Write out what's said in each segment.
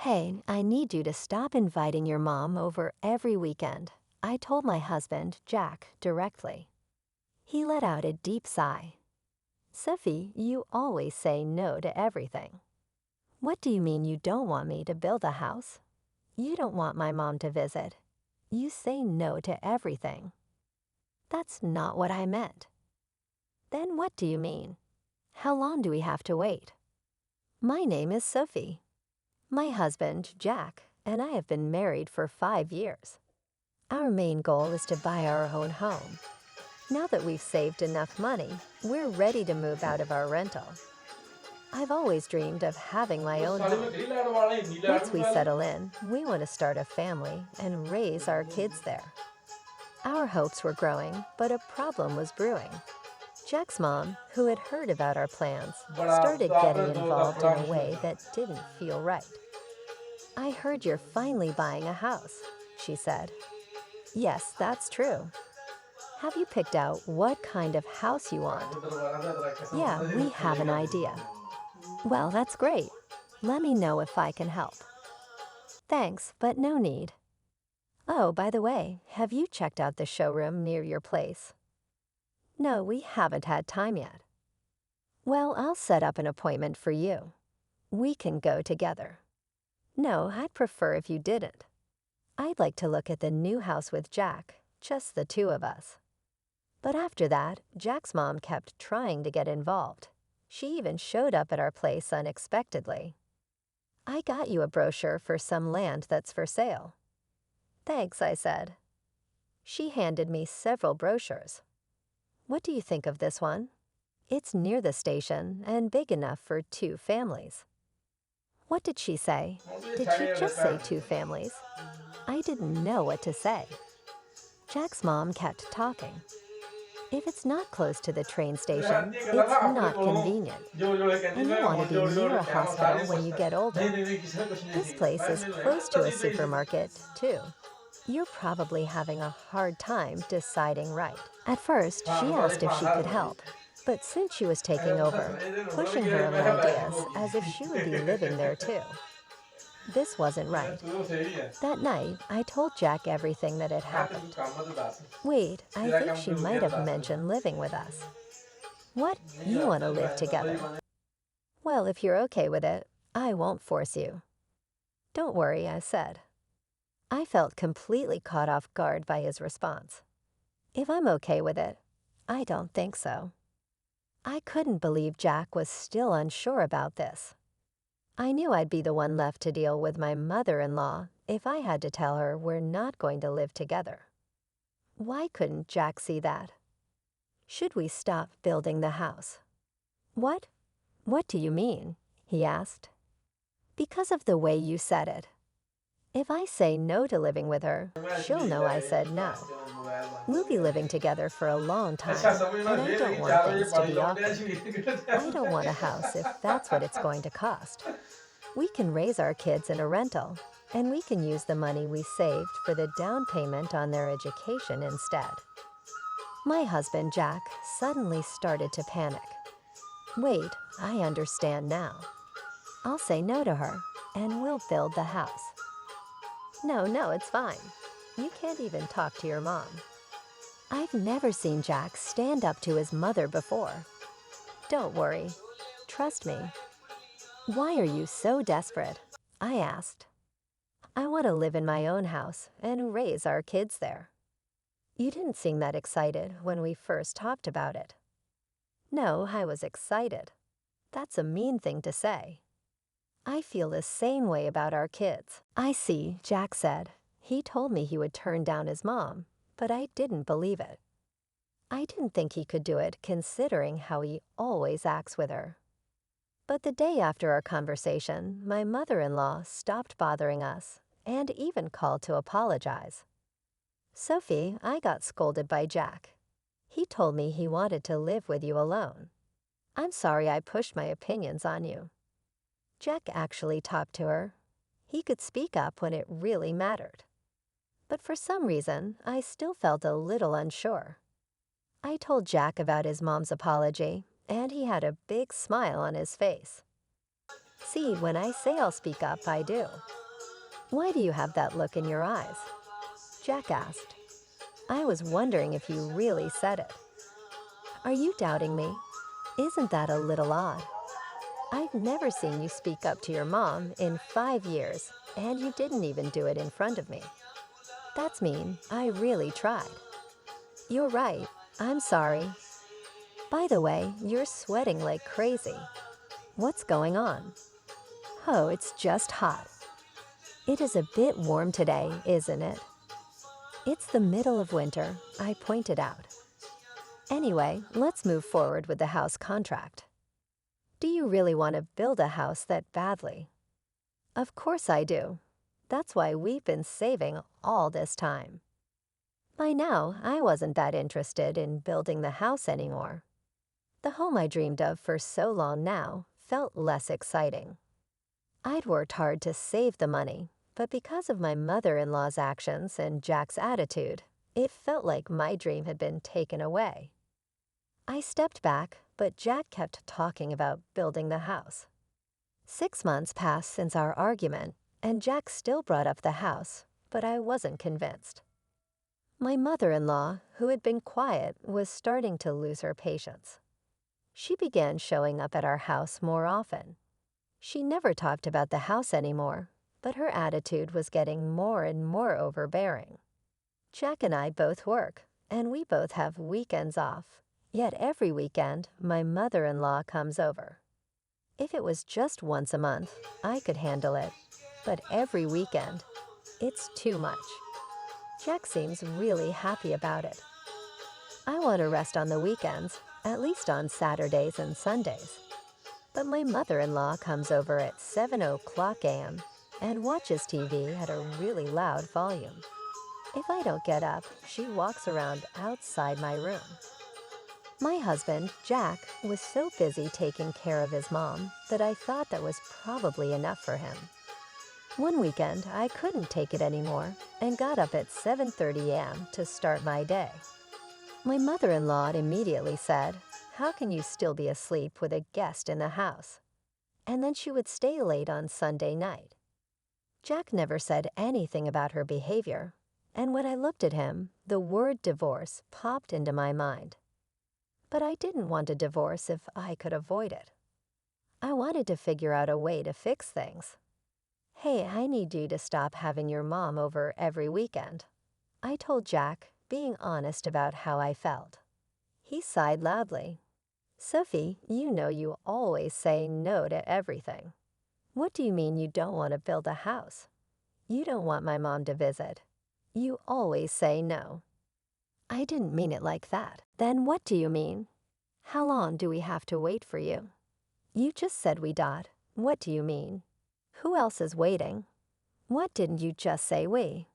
Hey, I need you to stop inviting your mom over every weekend. I told my husband, Jack, directly. He let out a deep sigh. Sophie, you always say no to everything. What do you mean you don't want me to build a house? You don't want my mom to visit. You say no to everything. That's not what I meant. Then what do you mean? How long do we have to wait? My name is Sophie. My husband, Jack, and I have been married for 5 years. Our main goal is to buy our own home. Now that we've saved enough money, we're ready to move out of our rental. I've always dreamed of having my own home. Once we settle in, we want to start a family and raise our kids there. Our hopes were growing, but a problem was brewing. Jack's mom, who had heard about our plans, started getting involved in a way that didn't feel right. I heard you're finally buying a house, she said. Yes, that's true. Have you picked out what kind of house you want? Yeah, we have an idea. Well, that's great. Let me know if I can help. Thanks, but no need. Oh, by the way, have you checked out the showroom near your place? No, we haven't had time yet. Well, I'll set up an appointment for you. We can go together. No, I'd prefer if you didn't. I'd like to look at the new house with Jack, just the two of us. But after that, Jack's mom kept trying to get involved. She even showed up at our place unexpectedly. I got you a brochure for some land that's for sale. Thanks, I said. She handed me several brochures. What do you think of this one? It's near the station and big enough for 2 families. What did she say? Did she just say 2 families? I didn't know what to say. Jack's mom kept talking. If it's not close to the train station, it's not convenient. And you want to be near a hospital when you get older. This place is close to a supermarket, too. You're probably having a hard time deciding right. At first, she asked if she could help. But since she was taking over, pushing her own ideas as if she would be living there too. This wasn't right. That night, I told Jack everything that had happened. Wait, I think she might have mentioned living with us. What? You want to live together? Well, if you're okay with it, I won't force you. Don't worry, I said. I felt completely caught off guard by his response. If I'm okay with it, I don't think so. I couldn't believe Jack was still unsure about this. I knew I'd be the one left to deal with my mother-in-law if I had to tell her we're not going to live together. Why couldn't Jack see that? Should we stop building the house? What? What do you mean? He asked. Because of the way you said it. If I say no to living with her, she'll know I said no. We'll be living together for a long time, and I don't want things to be awkward. I don't want a house if that's what it's going to cost. We can raise our kids in a rental, and we can use the money we saved for the down payment on their education instead. My husband, Jack, suddenly started to panic. Wait, I understand now. I'll say no to her, and we'll build the house. No, it's fine. You can't even talk to your mom. I've never seen Jack stand up to his mother before. Don't worry. Trust me. Why are you so desperate? I asked. I want to live in my own house and raise our kids there. You didn't seem that excited when we first talked about it. No, I was excited. That's a mean thing to say. I feel the same way about our kids. I see, Jack said. He told me he would turn down his mom, but I didn't believe it. I didn't think he could do it considering how he always acts with her. But the day after our conversation, my mother-in-law stopped bothering us and even called to apologize. Sophie, I got scolded by Jack. He told me he wanted to live with you alone. I'm sorry I pushed my opinions on you. Jack actually talked to her. He could speak up when it really mattered. But for some reason, I still felt a little unsure. I told Jack about his mom's apology, and he had a big smile on his face. See, when I say I'll speak up, I do. Why do you have that look in your eyes? Jack asked. I was wondering if you really said it. Are you doubting me? Isn't that a little odd? I've never seen you speak up to your mom in 5 years, and you didn't even do it in front of me. That's mean. I really tried. You're right. I'm sorry. By the way, you're sweating like crazy. What's going on? Oh, it's just hot. It is a bit warm today, isn't it? It's the middle of winter, I pointed out. Anyway, let's move forward with the house contract. Do you really want to build a house that badly? Of course I do. That's why we've been saving all this time. By now, I wasn't that interested in building the house anymore. The home I dreamed of for so long now felt less exciting. I'd worked hard to save the money, but because of my mother-in-law's actions and Jack's attitude, it felt like my dream had been taken away. I stepped back, but Jack kept talking about building the house. 6 months passed since our argument, and Jack still brought up the house, but I wasn't convinced. My mother-in-law, who had been quiet, was starting to lose her patience. She began showing up at our house more often. She never talked about the house anymore, but her attitude was getting more and more overbearing. Jack and I both work, and we both have weekends off. Yet every weekend, my mother-in-law comes over. If it was just once a month, I could handle it. But every weekend, it's too much. Jack seems really happy about it. I want to rest on the weekends, at least on Saturdays and Sundays. But my mother-in-law comes over at 7:00 a.m. and watches TV at a really loud volume. If I don't get up, she walks around outside my room. My husband, Jack, was so busy taking care of his mom that I thought that was probably enough for him. One weekend, I couldn't take it anymore and got up at 7:30 a.m. to start my day. My mother-in-law immediately said, "How can you still be asleep with a guest in the house?" And then she would stay late on Sunday night. Jack never said anything about her behavior, and when I looked at him, the word divorce popped into my mind. But I didn't want a divorce if I could avoid it. I wanted to figure out a way to fix things. Hey, I need you to stop having your mom over every weekend. I told Jack, being honest about how I felt. He sighed loudly. Sophie, you know you always say no to everything. What do you mean you don't want to build a house? You don't want my mom to visit. You always say no. I didn't mean it like that. Then what do you mean? How long do we have to wait for you? You just said we dot. What do you mean? Who else is waiting? What didn't you just say we?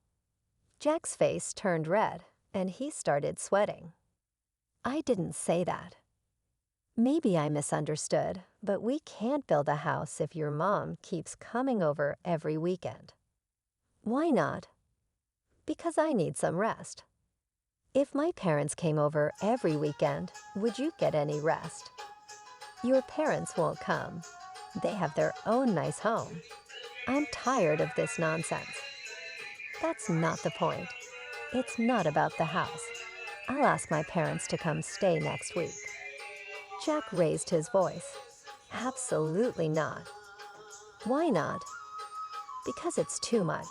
Jack's face turned red, and he started sweating. I didn't say that. Maybe I misunderstood, but we can't build a house if your mom keeps coming over every weekend. Why not? Because I need some rest. If my parents came over every weekend, would you get any rest? Your parents won't come. They have their own nice home. I'm tired of this nonsense. That's not the point. It's not about the house. I'll ask my parents to come stay next week. Jack raised his voice. Absolutely not. Why not? Because it's too much.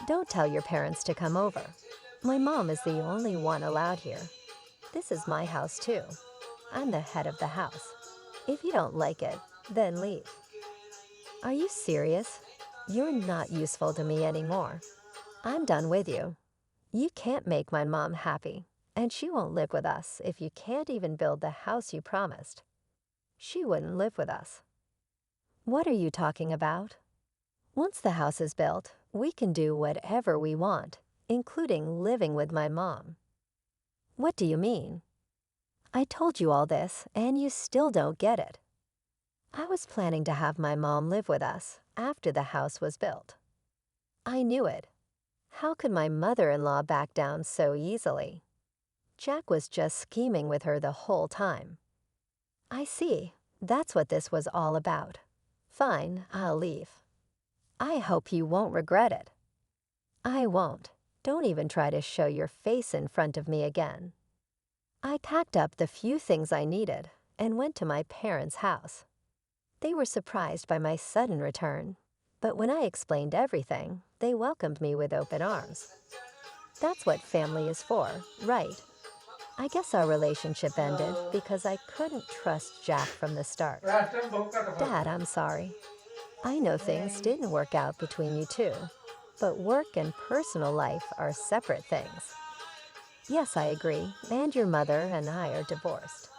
Don't tell your parents to come over. My mom is the only one allowed here. This is my house too. I'm the head of the house. If you don't like it, then leave. Are you serious? You're not useful to me anymore. I'm done with you. You can't make my mom happy, and she won't live with us if you can't even build the house you promised. She wouldn't live with us. What are you talking about? Once the house is built, we can do whatever we want, including living with my mom. What do you mean? I told you all this, and you still don't get it. I was planning to have my mom live with us after the house was built. I knew it. How could my mother-in-law back down so easily? Jack was just scheming with her the whole time. I see. That's what this was all about. Fine, I'll leave. I hope you won't regret it. I won't. Don't even try to show your face in front of me again. I packed up the few things I needed and went to my parents' house. They were surprised by my sudden return, but when I explained everything, they welcomed me with open arms. That's what family is for, right? I guess our relationship ended because I couldn't trust Jack from the start. Dad, I'm sorry. I know things didn't work out between you two, but work and personal life are separate things. Yes, I agree, and your mother and I are divorced.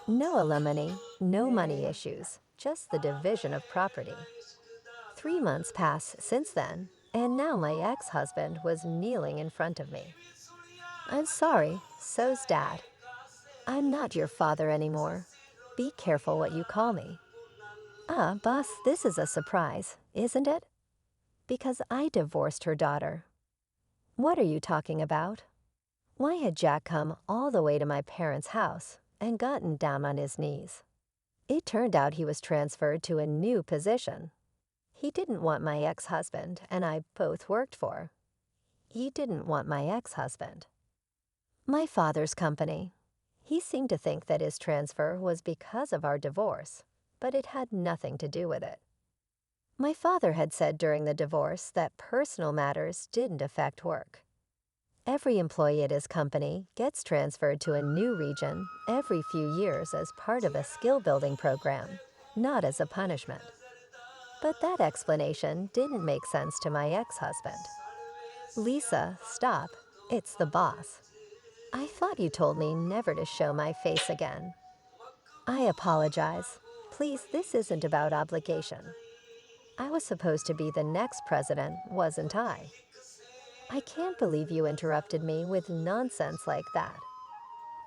No alimony, no money issues, just the division of property. 3 months passed since then, and now my ex-husband was kneeling in front of me. I'm sorry, so's Dad. I'm not your father anymore. Be careful what you call me. Ah, boss, this is a surprise, isn't it? Because I divorced her daughter. What are you talking about? Why had Jack come all the way to my parents' house and gotten down on his knees? It turned out he was transferred to a new position. He didn't want my ex-husband and I both worked for. He didn't want my ex-husband. My father's company. He seemed to think that his transfer was because of our divorce, but it had nothing to do with it. My father had said during the divorce that personal matters didn't affect work. Every employee at his company gets transferred to a new region every few years as part of a skill-building program, not as a punishment. But that explanation didn't make sense to my ex-husband. Lisa, stop. It's the boss. I thought you told me never to show my face again. I apologize. Please, this isn't about obligation. I was supposed to be the next president, wasn't I? I can't believe you interrupted me with nonsense like that.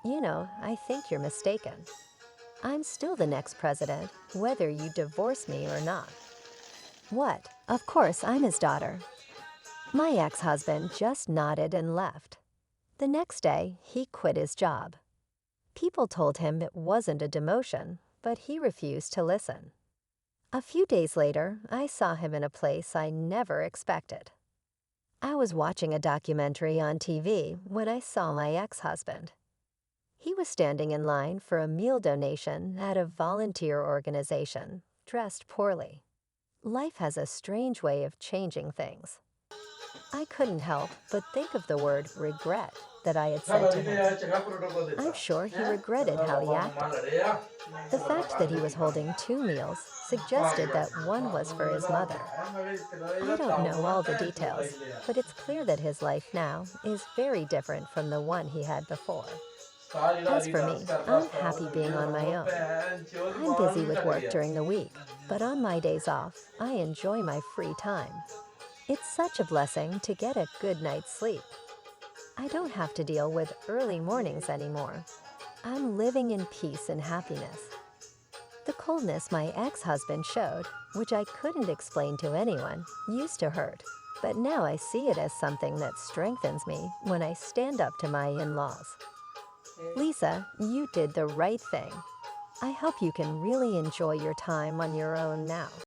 You know, I think you're mistaken. I'm still the next president, whether you divorce me or not. What? Of course, I'm his daughter. My ex-husband just nodded and left. The next day, he quit his job. People told him it wasn't a demotion, but he refused to listen. A few days later, I saw him in a place I never expected. I was watching a documentary on TV when I saw my ex-husband. He was standing in line for a meal donation at a volunteer organization, dressed poorly. Life has a strange way of changing things. I couldn't help but think of the word regret that I had said to him. I'm sure he regretted how he acted. The fact that he was holding 2 meals suggested that one was for his mother. I don't know all the details, but it's clear that his life now is very different from the one he had before. As for me, I'm happy being on my own. I'm busy with work during the week, but on my days off, I enjoy my free time. It's such a blessing to get a good night's sleep. I don't have to deal with early mornings anymore. I'm living in peace and happiness. The coldness my ex-husband showed, which I couldn't explain to anyone, used to hurt. But now I see it as something that strengthens me when I stand up to my in-laws. Lisa, you did the right thing. I hope you can really enjoy your time on your own now.